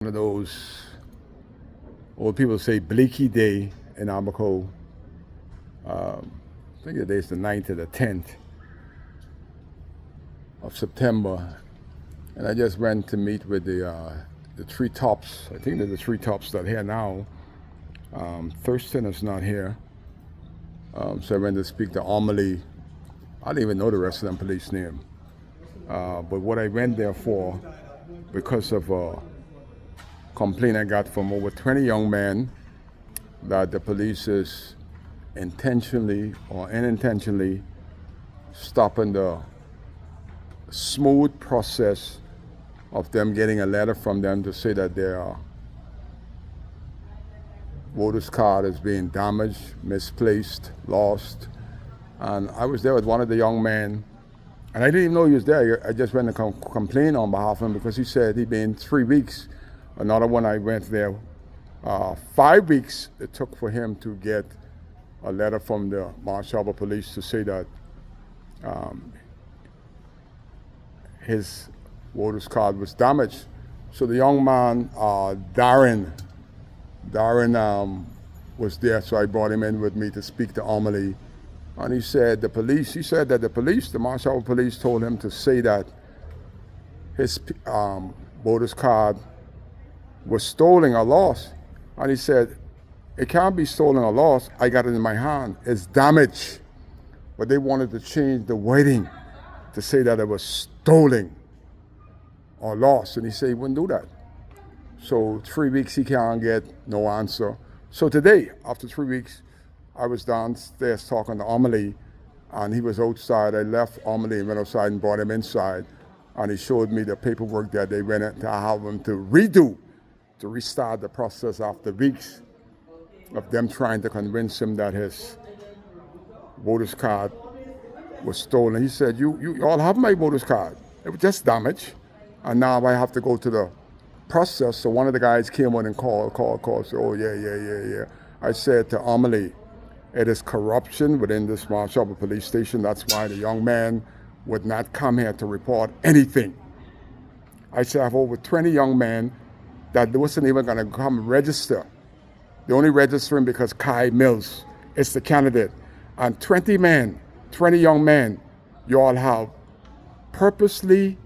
One of those old people say bleaky day in Amoco. I think the day is the 9th or the 10th of September. And I just went to meet with the three tops. I think they're the three tops that are here now. Thurston is not here. So I went to speak to Amelie. I didn't even know the rest of them police name. But what I went there for, because of complaint I got from over 20 young men that the police is intentionally or unintentionally stopping the smooth process of them getting a letter from them to say that their voter's card is being damaged, misplaced, lost. And I was there with one of the young men, and I didn't even know he was there. I just went to complain on behalf of him because he said he'd been 3 weeks. Another one, I went there 5 weeks it took for him to get a letter from the Marsh Harbor Police to say that his voter's card was damaged. So the young man, Darren was there, so I brought him in with me to speak to Amelie. And he said that the Marsh Harbor Police told him to say that his voter's card was stolen or lost. And he said, it can't be stolen or lost. I got it in my hand. It's damaged. But they wanted to change the wording to say that it was stolen or lost. And he said he wouldn't do that. So 3 weeks he can't get no answer. So today, after 3 weeks, I was downstairs talking to Amelie, and he was outside. I left Amelie and went outside and brought him inside. And he showed me the paperwork that they went in to have him to redo, to restart the process after weeks of them trying to convince him that his voter's card was stolen. He said, you all have my voter's card. It was just damaged. And now I have to go to the process. So one of the guys came on and called, said, oh, yeah. I said to Amelie, it is corruption within this Marsh Harbor police station. That's why the young man would not come here to report anything. I said, I have over 20 young men that wasn't even going to come register. They only registering because Kai Mills is the candidate. And 20 young men, you all have purposely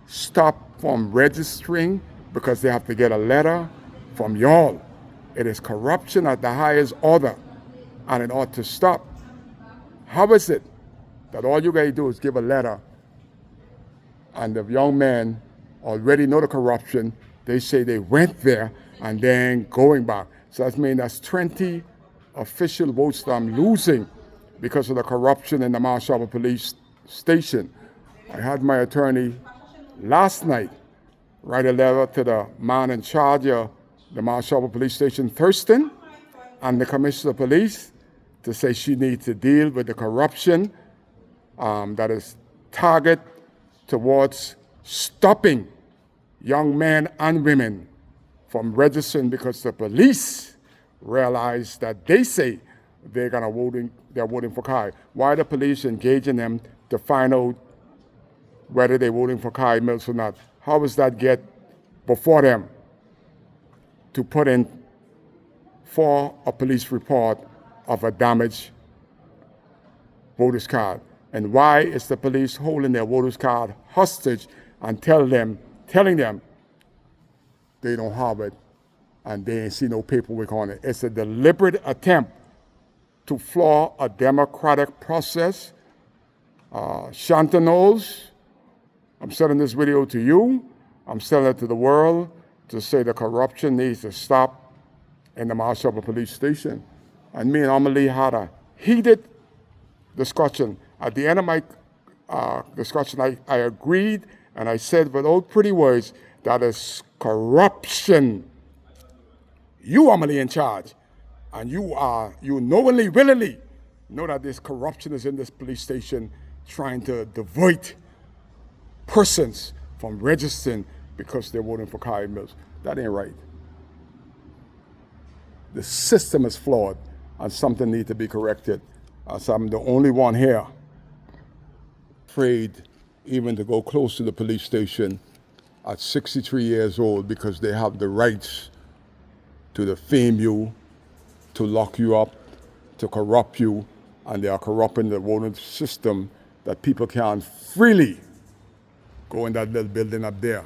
stopped from registering because they have to get a letter from y'all. It is corruption at the highest order, and it ought to stop. How is it that all you guys do is give a letter, and the young men already know the corruption? They say they went there and then going back. So that means that's 20 official votes that I'm losing because of the corruption in the Marsh Harbor police station. I had my attorney last night write a letter to the man in charge of the Marsh Harbor police station, Thurston, and the commissioner of police to say she needs to deal with the corruption that is targeted towards stopping young men and women from registering because the police realize that they say they're voting for Kai. Why the police engaging them to find out whether they're voting for Kai Mills or not? How does that get before them to put in for a police report of a damaged voter's card? And why is the police holding their voter's card hostage and telling them they don't have it and they ain't see no paperwork on it? It's a deliberate attempt to flaw a democratic process. Shanta knows. I'm sending this video to you. I'm sending it to the world to say the corruption needs to stop in the Marsh Harbor police station. And me and Amelie had a heated discussion. At the end of my discussion, I agreed and I said without pretty words, that is corruption. You, Amelie, in charge. And you knowingly, willingly know that this corruption is in this police station trying to divert persons from registering because they're voting for Kai Mills. That ain't right. The system is flawed and something needs to be corrected. So I'm the only one here afraid even to go close to the police station at 63 years old because they have the rights to defame you, to lock you up, to corrupt you, and they are corrupting the voting system that people can freely go in that little building up there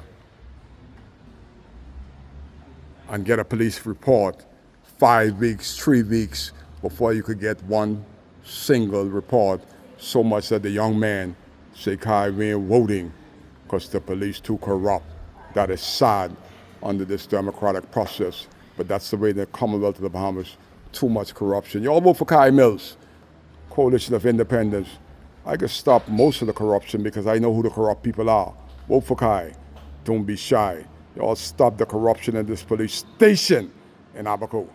and get a police report 5 weeks, 3 weeks before you could get one single report, so much that the young man say, Kai, we ain't voting because the police too corrupt. That is sad under this democratic process, but that's the way the Commonwealth of the Bahamas, too much corruption. You all vote for Kai Mills, Coalition of Independence. I could stop most of the corruption because I know who the corrupt people are. Vote for Kai. Don't be shy. You all stop the corruption in this police station in Abaco.